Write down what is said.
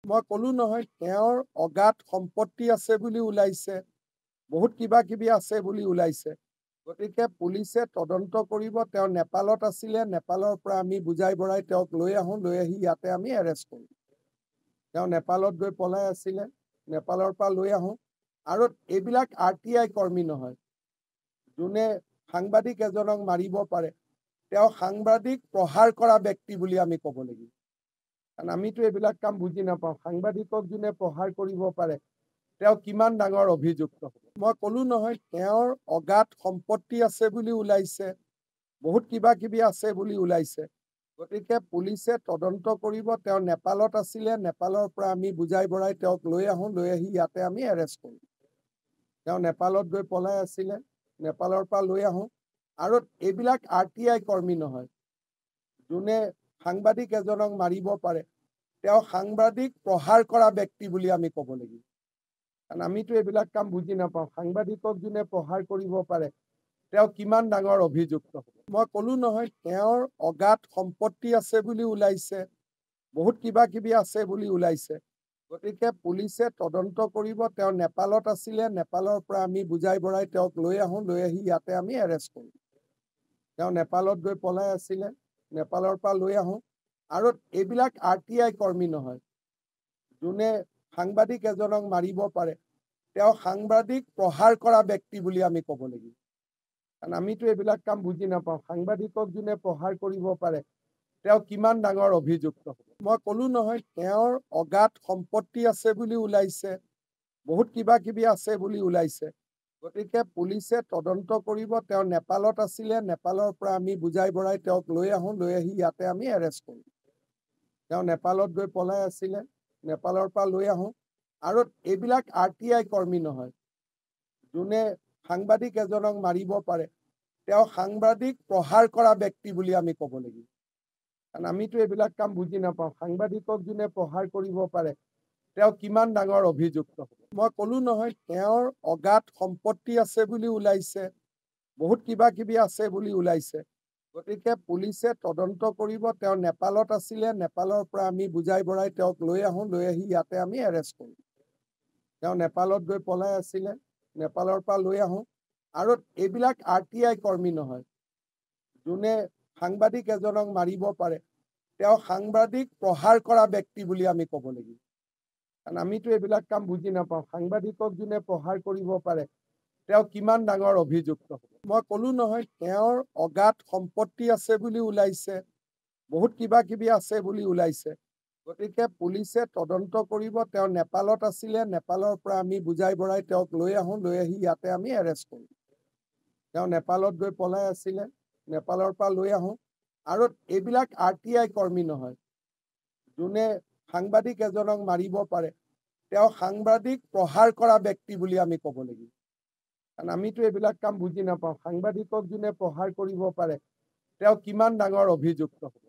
মই কলো নহয় তেওঁৰ অগাধ সম্পত্তি আছে বুলি ওলাইছে, বহুত কিবা কিবি আছে বুলি ওলাইছে। গতিকে পুলিচে তদন্ত কৰিব। তেওঁ নেপালত আছিলে, নেপালৰ পৰা আমি বুজাই বঢ়াই তেওঁক লৈ আহোঁ, লৈ আহি ইয়াতে আমি এৰেষ্ট কৰোঁ। তেওঁ নেপালত গৈ পলাই আছিলে, নেপালৰ পৰা লৈ আহোঁ। আৰু এইবিলাক RTI কৰ্মী নহয়, যোনে সাংবাদিক এজনক মাৰিব পাৰে, তেওঁ সাংবাদিক প্ৰহাৰ কৰা ব্যক্তি বুলি আমি ক'ব লাগিব। কাৰণ আমিতো এইবিলাক কাম বুজি নাপাওঁ। সাংবাদিকক যোনে প্ৰহাৰ কৰিব পাৰে, তেওঁ কিমান ডাঙৰ অভিযুক্ত হ'ব। মই কলো নহয় তেওঁৰ অগাধ সম্পত্তি আছে বুলি ওলাইছে, বহুত কিবা কিবি আছে বুলি ওলাইছে। গতিকে পুলিচে তদন্ত কৰিব। তেওঁ নেপালত আছিলে, নেপালৰ পৰা আমি বুজাই বঢ়াই তেওঁক লৈ আহোঁ, লৈ আহি ইয়াতে আমি এৰেষ্ট কৰোঁ। তেওঁ নেপালত গৈ পলাই আছিলে, নেপালৰ পৰা লৈ আহোঁ। আৰু এইবিলাক RTI কৰ্মী নহয়, যোনে সাংবাদিক এজনক মাৰিব পাৰে, তেওঁ সাংবাদিক প্ৰহাৰ কৰা ব্যক্তি বুলি আমি ক'ব লাগিব। কাৰণ আমিতো এইবিলাক কাম বুজি নাপাওঁ। সাংবাদিকক যোনে প্ৰহাৰ কৰিব পাৰে, তেওঁ কিমান ডাঙৰ অভিযুক্ত হ'ব। মই কলো নহয় তেওঁৰ অগাধ সম্পত্তি আছে বুলি ওলাইছে, বহুত কিবা কিবি আছে বুলি ওলাইছে। গতিকে পুলিচে তদন্ত কৰিব। তেওঁ নেপালত আছিলে, নেপালৰ পৰা আমি বুজাই বঢ়াই তেওঁক লৈ আহোঁ, লৈ আহি ইয়াতে আমি এৰেষ্ট কৰোঁ। তেওঁ নেপালত গৈ পলাই আছিলে, নেপালৰ পৰা লৈ আহোঁ। আৰু এইবিলাক RTI কৰ্মী নহয়, যোনে সাংবাদিক এজনক মাৰিব পাৰে, তেওঁ সাংবাদিক প্ৰহাৰ কৰা ব্যক্তি বুলি আমি ক'ব লাগিব। কাৰণ আমিতো এইবিলাক কাম বুজি নাপাওঁ। সাংবাদিকক যোনে প্ৰহাৰ কৰিব পাৰে, তেওঁ কিমান ডাঙৰ অভিযুক্ত হ'ব। মই কলো নহয় তেওঁৰ অগাধ সম্পত্তি আছে বুলি ওলাইছে, বহুত কিবা কিবি আছে বুলি ওলাইছে। গতিকে পুলিচে তদন্ত কৰিব। তেওঁ নেপালত আছিলে, নেপালৰ পৰা আমি বুজাই বঢ়াই তেওঁক লৈ আহোঁ, লৈ আহি ইয়াতে আমি এৰেষ্ট কৰোঁ। তেওঁ নেপালত গৈ পলাই আছিলে, নেপালৰ পৰা লৈ আহোঁ। আৰু এইবিলাক RTI কৰ্মী নহয়, যোনে সাংবাদিক এজনক মাৰিব পাৰে, তেওঁ সাংবাদিক প্ৰহাৰ কৰা ব্যক্তি বুলি আমি ক'ব লাগিব। কাৰণ আমিতো এইবিলাক কাম বুজি নাপাওঁ। সাংবাদিকক যোনে প্ৰহাৰ কৰিব পাৰে, তেওঁ কিমান ডাঙৰ অভিযুক্ত হ'ব। মই কলো নহয় তেওঁৰ অগাধ সম্পত্তি আছে বুলি ওলাইছে, বহুত কিবা কিবি আছে বুলি ওলাইছে। গতিকে পুলিচে তদন্ত কৰিব। তেওঁ নেপালত আছিলে, নেপালৰ পৰা আমি বুজাই বঢ়াই তেওঁক লৈ আহোঁ, লৈ আহি ইয়াতে আমি এৰেষ্ট কৰোঁ। তেওঁ নেপালত গৈ পলাই আছিলে, নেপালৰ পৰা লৈ আহোঁ। আৰু এইবিলাক RTI কৰ্মী নহয়, যোনে সাংবাদিক এজনক মাৰিব পাৰে, তেওঁ সাংবাদিক প্ৰহাৰ কৰা ব্যক্তি বুলি আমি ক'ব লাগিব। কাৰণ আমিতো এইবিলাক কাম বুজি নাপাওঁ। সাংবাদিকক যোনে প্ৰহাৰ কৰিব পাৰে, তেওঁ কিমান ডাঙৰ অভিযুক্ত হ'ব। মই কলো নহয় তেওঁৰ অগাধ সম্পত্তি আছে বুলি ওলাইছে, বহুত কিবা কিবি আছে বুলি ওলাইছে। গতিকে পুলিচে তদন্ত কৰিব। তেওঁ নেপালত আছিলে, নেপালৰ পৰা আমি বুজাই বঢ়াই তেওঁক লৈ আহোঁ, লৈ আহি ইয়াতে আমি এৰেষ্ট কৰোঁ। তেওঁ নেপালত গৈ পলাই আছিলে, নেপালৰ পৰা লৈ আহোঁ। আৰু এইবিলাক RTI কৰ্মী নহয়, যোনে সাংবাদিক এজনক মাৰিব পাৰে, তেওঁ সাংবাদিক প্ৰহাৰ কৰা ব্যক্তি বুলি আমি ক'ব লাগিব। কাৰণ আমিতো এইবিলাক কাম বুজি নাপাওঁ। সাংবাদিকক যোনে প্ৰহাৰ কৰিব পাৰে, তেওঁ কিমান ডাঙৰ অভিযুক্ত হ'ব।